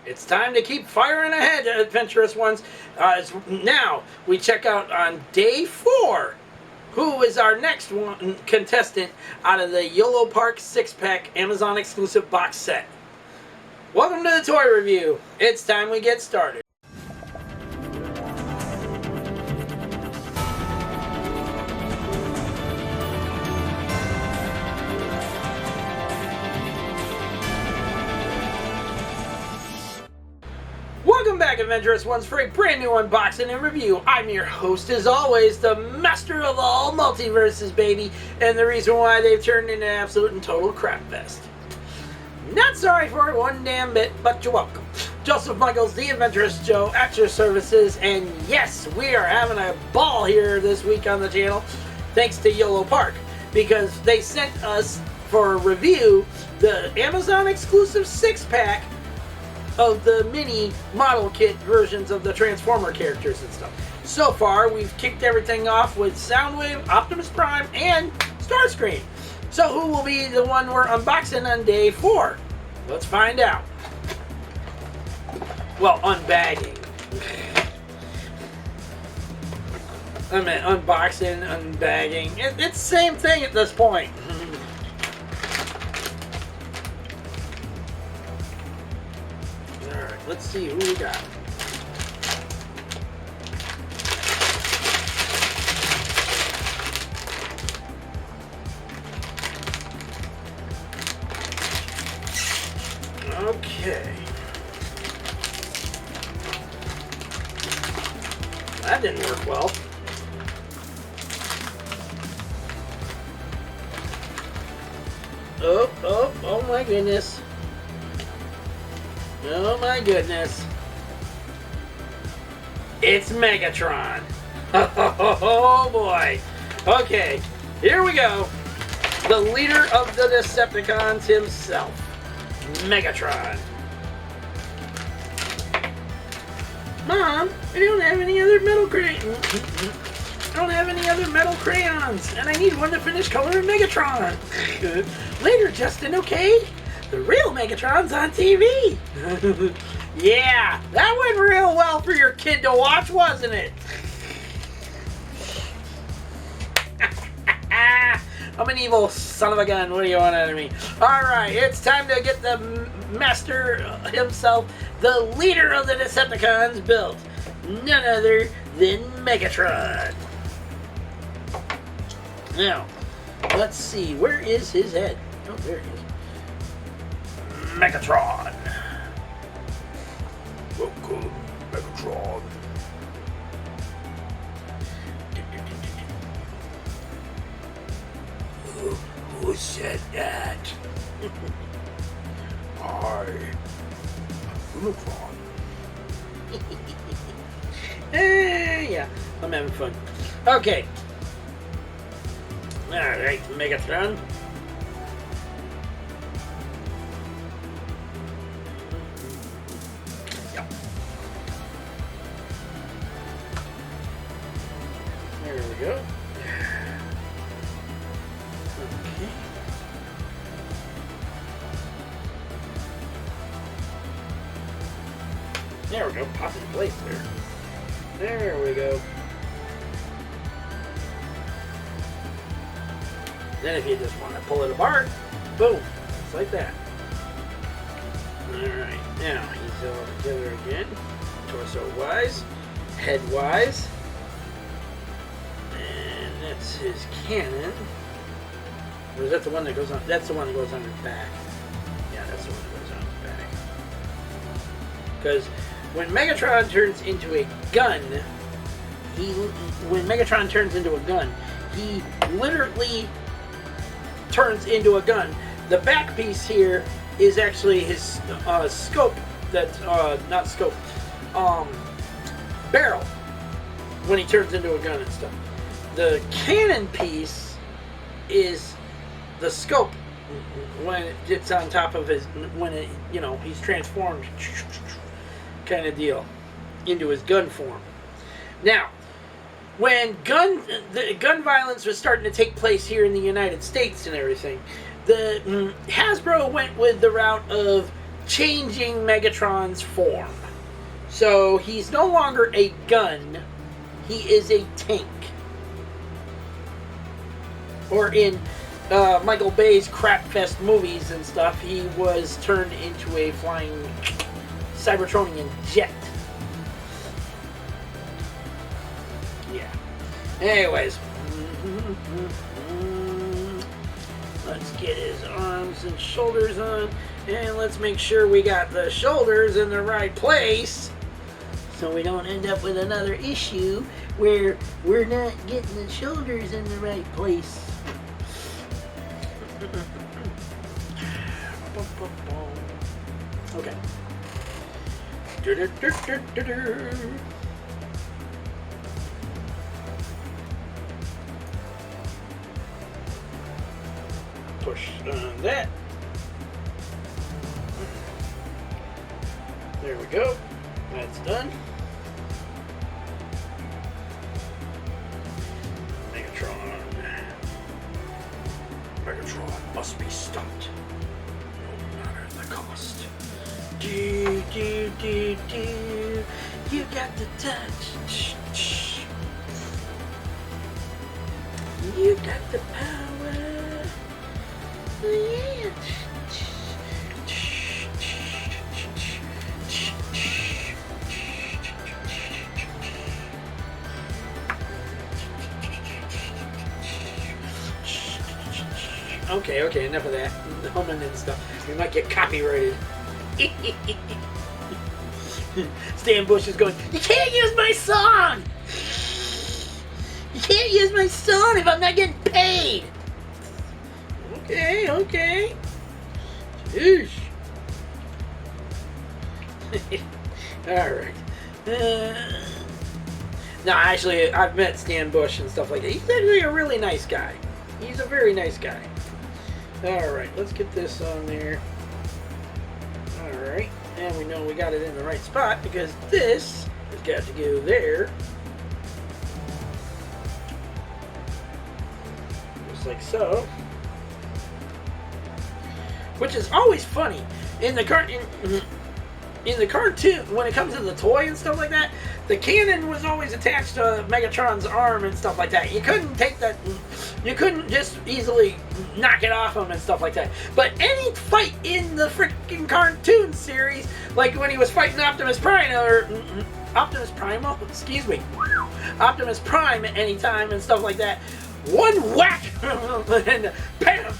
It's time to keep firing ahead, adventurous ones. Now we check out on day 4 who is our next one contestant out of the Yolopark 6-pack Amazon exclusive box set. Welcome to the toy review. It's time we get started. Welcome back, Adventurous Ones, for a brand new unboxing and review. I'm your host, as always, the master of all multiverses, baby, and the reason why they've turned into absolute and total crap fest. Not sorry for it one damn bit, but you're welcome. Joseph Michaels, the Adventurous Joe, at your services, and yes, we are having a ball here this week on the channel, thanks to Yolopark, because they sent us for review the Amazon exclusive 6-pack of the mini model kit versions of the Transformer characters and stuff. So far, we've kicked everything off with Soundwave, Optimus Prime, and Starscream. So who will be the one we're unboxing on day 4? Let's find out. Well, unbagging. I meant unboxing, unbagging. It's the same thing at this point. Alright, let's see who we got. Okay. That didn't work well. Oh my goodness. Oh my goodness. It's Megatron. Oh boy. Okay, here we go. The leader of the Decepticons himself, Megatron. Mom, I don't have any other metal crayons, and I need one to finish coloring Megatron. Later, Justin, okay? The real Megatron's on TV. Yeah, that went real well for your kid to watch, wasn't it? I'm an evil son of a gun. What do you want out of me? Alright, it's time to get the master himself, the leader of the Decepticons, built. None other than Megatron. Now, let's see. Where is his head? Oh, there he is. Megatron. Welcome, Megatron. Who said that? Megatron. Yeah, I'm having fun. Okay. Alright, Megatron. Yep. There we go. Okay. There we go. Pop in place there. There we go. Then if you just want to pull it apart, boom, just like that. Alright, now he's all together again. Torso-wise, head-wise. And that's his cannon. Or is that the one that goes on? That's the one that goes on his back. Yeah, that's the one that goes on his back. Because when Megatron turns into a gun, he literally turns into a gun. The back piece here is actually his scope. That's not scope. Barrel. When he turns into a gun and stuff. The cannon piece is the scope when it gets on top of his, when it, you know, he's transformed, kind of deal, into his gun form. Now, when the gun violence was starting to take place here in the United States and everything, the Hasbro went with the route of changing Megatron's form. So he's no longer a gun, he is a tank. Or in Michael Bay's Crapfest movies and stuff, he was turned into a flying Cybertronian jet. Yeah. Anyways. Let's get his arms and shoulders on. And let's make sure we got the shoulders in the right place, so we don't end up with another issue where we're not getting the shoulders in the right place. Okay. Push on that. There we go. That's done. Megatron must be stopped, no matter the cost. Do, do, do, do. You got the touch. You got the power. Yeah. Okay, enough of that. The humming and stuff. We might get copyrighted. Stan Bush is going, you can't use my song! You can't use my song if I'm not getting paid! Okay. Sheesh. Alright. No, actually, I've met Stan Bush and stuff like that. He's actually a really nice guy. He's a very nice guy. Alright, let's get this on there. Alright, and we know we got it in the right spot because this has got to go there. Just like so. Which is always funny. In the cartoon, when it comes to the toy and stuff like that, the cannon was always attached to Megatron's arm and stuff like that. You couldn't take that, you couldn't just easily knock it off him and stuff like that. But any fight in the freaking cartoon series, like when he was fighting Optimus Prime, or Optimus Primal, excuse me, Optimus Prime at any time and stuff like that, one whack and bam,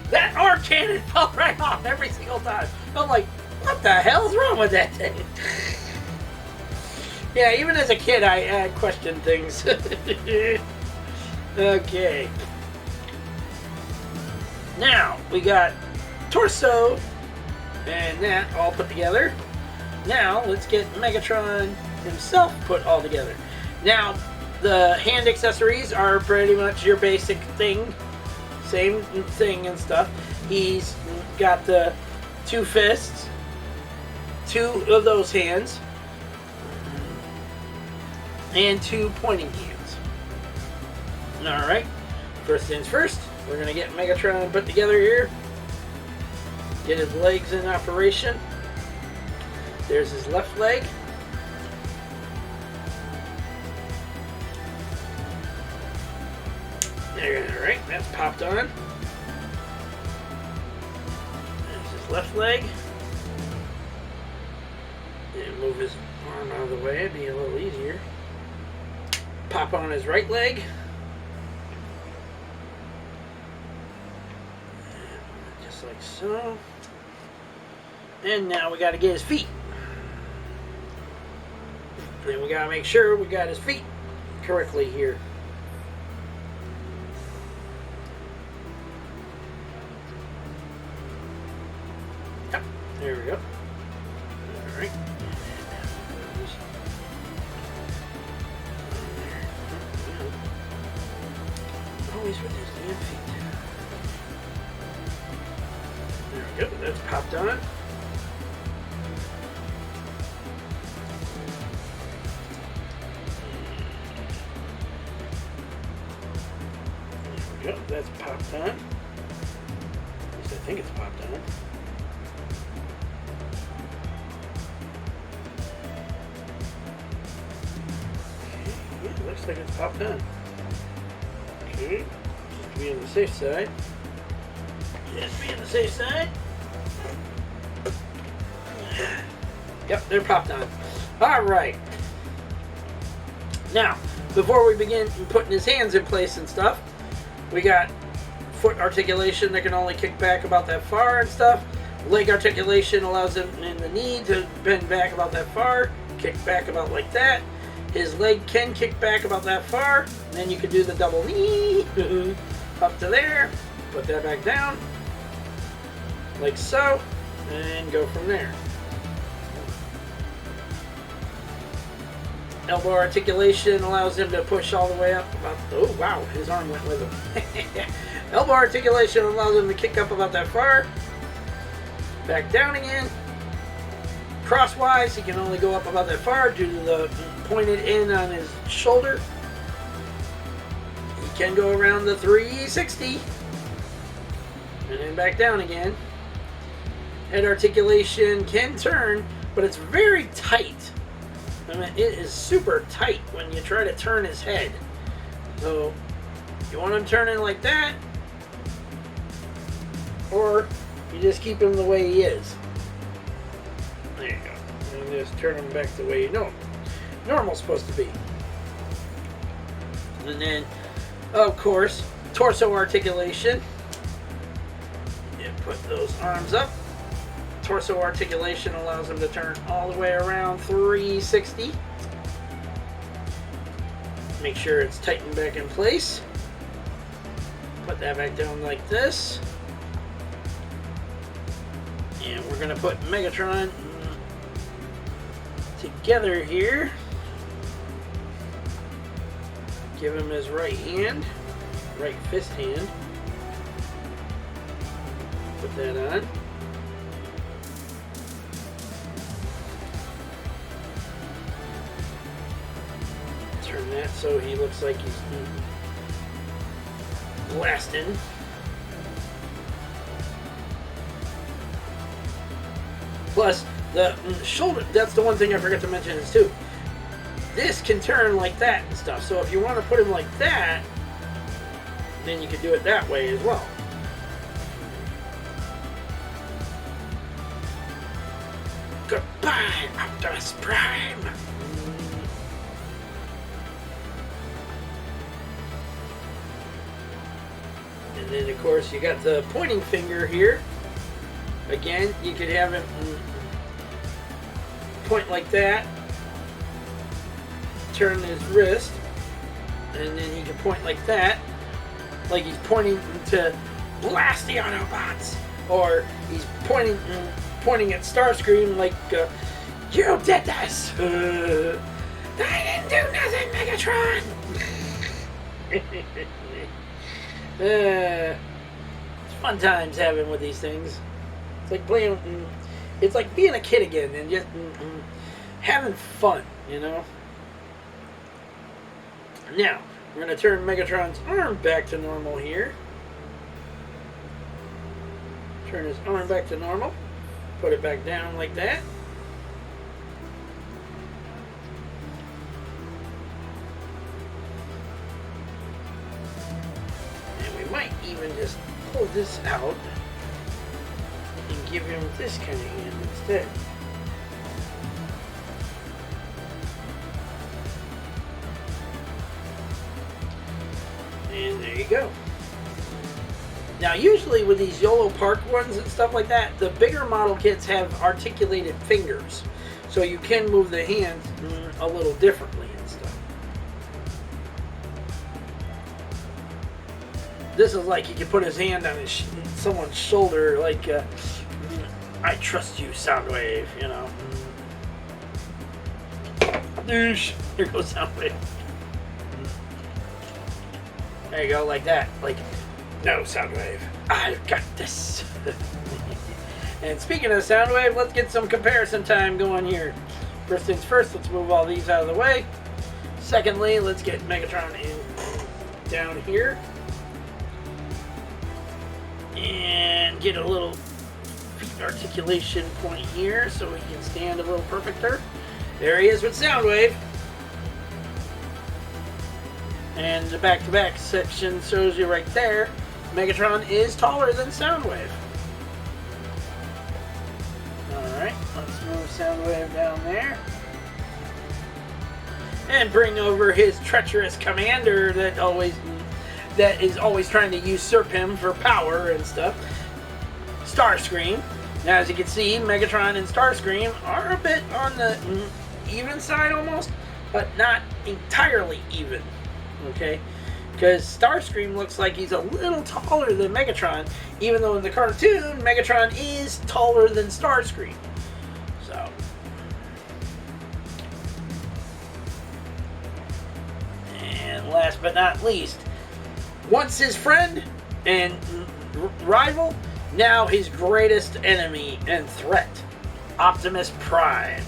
that arm cannon fell right off every single time. I'm like, what the hell's wrong with that thing? Yeah, even as a kid, I questioned things. Okay. Now, we got torso and that all put together. Now, let's get Megatron himself put all together. Now, the hand accessories are pretty much your basic thing. Same thing and stuff. He's got the 2 fists, 2 of those hands, and 2 pointing hands. Alright, first things first, we're going to get Megatron put together here. Get his legs in operation. There's his left leg. Alright, that's popped on. There's his left leg. And move his arm out of the way, it'd be a little easier. Pop on his right leg. Just like so. And now we got to get his feet. Then we got to make sure we got his feet correctly here. Yep, there we go. Alright. Always with his damn feet. There we go, that's popped on. There we go, that's popped on. At least I think it's popped on. looks like it's popped on. Okay, just to be on the safe side. Just be on the safe side. Yep, they're popped on. Alright. Now, before we begin putting his hands in place and stuff, we got foot articulation that can only kick back about that far and stuff. Leg articulation allows him in the knee to bend back about that far, kick back about like that. His leg can kick back about that far, and then you can do the double knee up to there, put that back down, like so, and go from there. Elbow articulation allows him to push all the way up about, oh wow, his arm went with him. Elbow articulation allows him to kick up about that far, back down again. Crosswise, he can only go up about that far due to the pointed end on his shoulder. He can go around the 360 and then back down again. Head articulation can turn, but it's very tight. I mean, it is super tight when you try to turn his head. So, you want him turning like that, or you just keep him the way he is. There you go. And just turn him back the way you know him. Normal's supposed to be. And then, of course, torso articulation. You put those arms up. Torso articulation allows him to turn all the way around 360. Make sure it's tightened back in place. Put that back down like this. And we're going to put Megatron together here. Give him his right hand, right fist hand. Put that on. Turn that so he looks like he's blasting. Plus, the shoulder, that's the one thing I forgot to mention is too, this can turn like that and stuff. So if you want to put him like that, then you can do it that way as well. Goodbye, Optimus Prime! And then of course you got the pointing finger here. Again, you could have him point like that, turn his wrist, and then he can point like that, like he's pointing to blast the Autobots, or he's pointing at Starscream like, you did this! I didn't do nothing, Megatron! It's fun times having with these things. It's like playing, it's like being a kid again and just having fun, you know? Now, we're going to turn Megatron's arm back to normal here. Turn his arm back to normal. Put it back down like that. And we might even just pull this out and give him this kind of hand instead. And there you go. Now, usually with these Yolopark ones and stuff like that, the bigger model kits have articulated fingers. So you can move the hands a little differently and stuff. This is like he can put his hand on his someone's shoulder, like, I trust you, Soundwave, you know. Douche. Here goes Soundwave. There you go, like that. Like, no, Soundwave, I've got this. And speaking of Soundwave, let's get some comparison time going here. First things first, let's move all these out of the way. Secondly, let's get Megatron in down here. And get a little feet articulation point here so he can stand a little perfecter. There he is with Soundwave. And the back-to-back section shows you right there, Megatron is taller than Soundwave. Alright, let's move Soundwave down there. And bring over his treacherous commander that is always trying to usurp him for power and stuff. Starscream. Now, as you can see, Megatron and Starscream are a bit on the even side almost, but not entirely even. Okay? Because Starscream looks like he's a little taller than Megatron, even though in the cartoon, Megatron is taller than Starscream. So. And last but not least, once his friend and rival, now his greatest enemy and threat, Optimus Prime,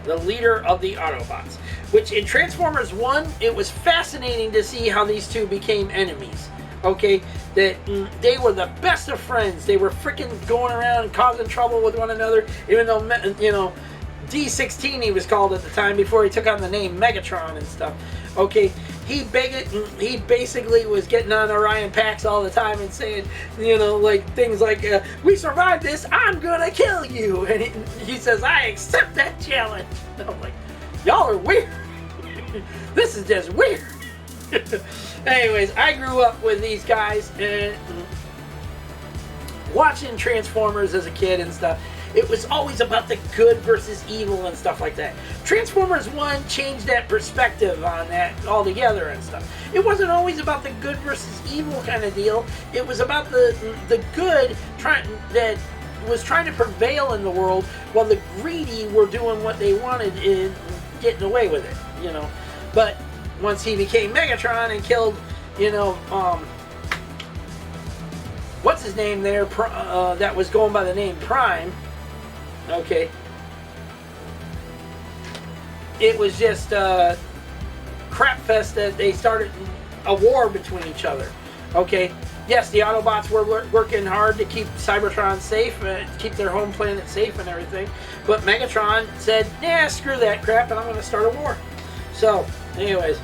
the leader of the Autobots. Which in Transformers 1, it was fascinating to see how these two became enemies. Okay, that they were the best of friends. They were freaking going around and causing trouble with one another, even though, you know, D16 he was called at the time before he took on the name Megatron and stuff. Okay, he basically was getting on Orion Pax all the time and saying, you know, like things like, we survived this, I'm gonna kill you. And he says, I accept that challenge. And I'm like, y'all are weird. This is just weird. Anyways, I grew up with these guys and watching Transformers as a kid and stuff. It was always about the good versus evil and stuff like that. Transformers 1 changed that perspective on that altogether and stuff. It wasn't always about the good versus evil kind of deal. It was about the good that was trying to prevail in the world, while the greedy were doing what they wanted and getting away with it, you know. But once he became Megatron and killed, you know, what's his name there, that was going by the name Prime, okay, it was just a crap fest that they started a war between each other. Okay, yes, the Autobots were working hard to keep Cybertron safe, keep their home planet safe and everything, but Megatron said, nah, screw that crap, and I'm going to start a war. So, anyways,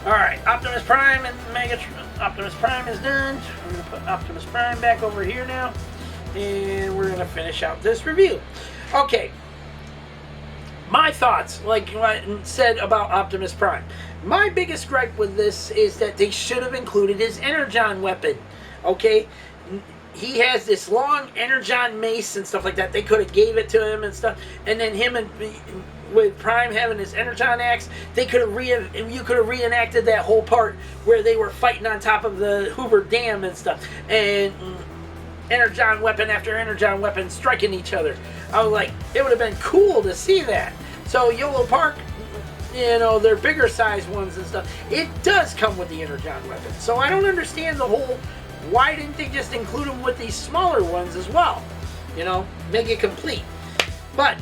alright, Optimus Prime and Megatron. Optimus Prime is done. I'm going to put Optimus Prime back over here now, and we're going to finish out this review. Okay, my thoughts, like I said about Optimus Prime. My biggest gripe with this is that they should have included his Energon weapon. Okay, he has this long Energon mace and stuff like that. They could have gave it to him and stuff, and then him and with Prime having his Energon axe, they could have you could have reenacted that whole part where they were fighting on top of the Hoover Dam and stuff, and Energon weapon after Energon weapon striking each other. I was like, it would have been cool to see that. So Yolopark, you know, their bigger size ones and stuff, it does come with the Energon weapon. So I don't understand the whole, why didn't they just include them with these smaller ones as well? You know, make it complete. But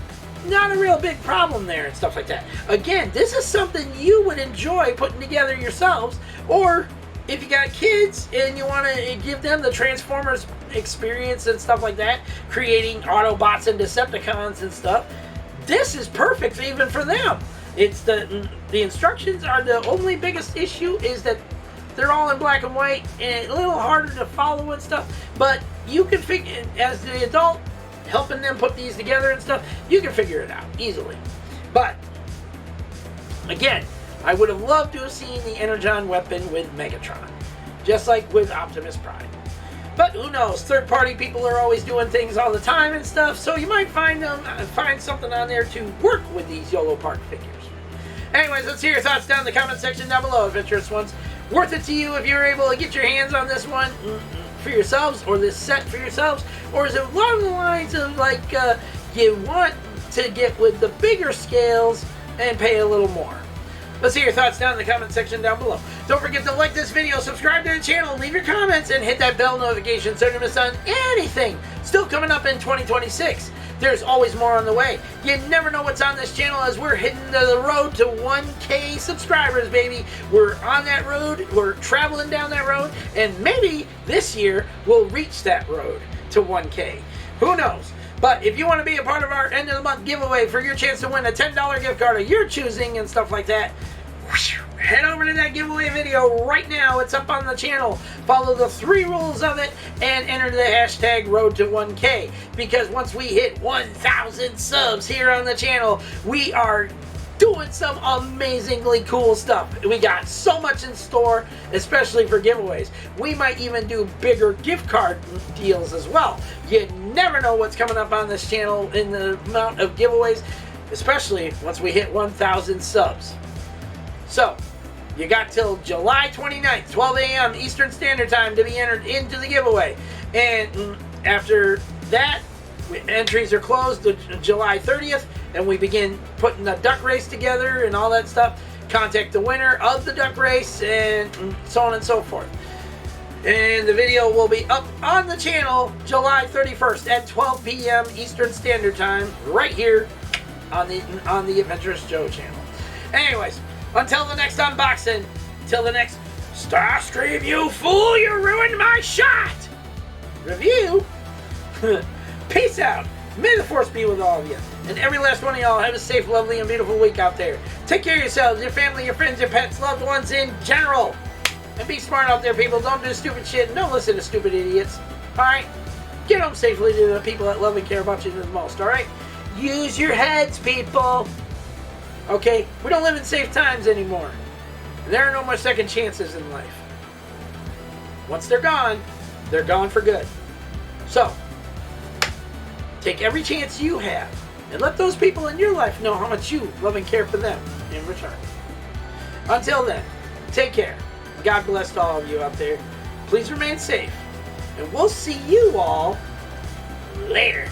not a real big problem there and stuff like that. Again, this is something you would enjoy putting together yourselves, or if you got kids and you want to give them the Transformers experience and stuff like that, creating Autobots and Decepticons and stuff, this is perfect even for them. It's the instructions are the only biggest issue, is that they're all in black and white and a little harder to follow and stuff, but you can figure, as the adult helping them put these together and stuff, you can figure it out easily. But again, I would have loved to have seen the Energon weapon with Megatron, just like with Optimus Prime. But who knows? Third-party people are always doing things all the time and stuff, so you might find something on there to work with these Yolopark figures. Anyways, let's hear your thoughts down in the comment section down below, Adventurous ones. Worth it to you if you're able to get your hands on this one for yourselves, or this set for yourselves, or is it along the lines of like you want to get with the bigger scales and pay a little more? Let's hear your thoughts down in the comment section down below. Don't forget to like this video, subscribe to the channel, leave your comments, and hit that bell notification so you don't miss on anything still coming up in 2026. There's always more on the way. You never know what's on this channel as we're hitting the road to 1K subscribers, baby. We're on that road, we're traveling down that road, and maybe this year we'll reach that road to 1K. Who knows? But if you want to be a part of our end of the month giveaway for your chance to win a $10 gift card of your choosing and stuff like that, head over to that giveaway video right now. It's up on the channel. Follow the 3 rules of it and enter the hashtag Road to 1K. Because once we hit 1,000 subs here on the channel, we are doing some amazingly cool stuff. We got so much in store, especially for giveaways. We might even do bigger gift card deals as well. You never know what's coming up on this channel in the amount of giveaways, especially once we hit 1,000 subs. So, you got till July 29th, 12 a.m. Eastern Standard Time to be entered into the giveaway. And after that, entries are closed to July 30th, and we begin putting the duck race together and all that stuff. Contact the winner of the duck race and so on and so forth. And the video will be up on the channel July 31st at 12 p.m. Eastern Standard Time, right here on the Adventurous Joe channel. Anyways, until the next unboxing, till the next Starstream, you fool, you ruined my shot! Review. Peace out. May the force be with all of you. And every last one of y'all have a safe, lovely, and beautiful week out there. Take care of yourselves, your family, your friends, your pets, loved ones in general. And be smart out there, people. Don't do stupid shit. And don't listen to stupid idiots. Alright? Get home safely to the people that love and care about you the most, alright? Use your heads, people. Okay? We don't live in safe times anymore. There are no more second chances in life. Once they're gone for good. So, take every chance you have, and let those people in your life know how much you love and care for them in return. Until then, take care. God bless to all of you out there. Please remain safe, and we'll see you all later.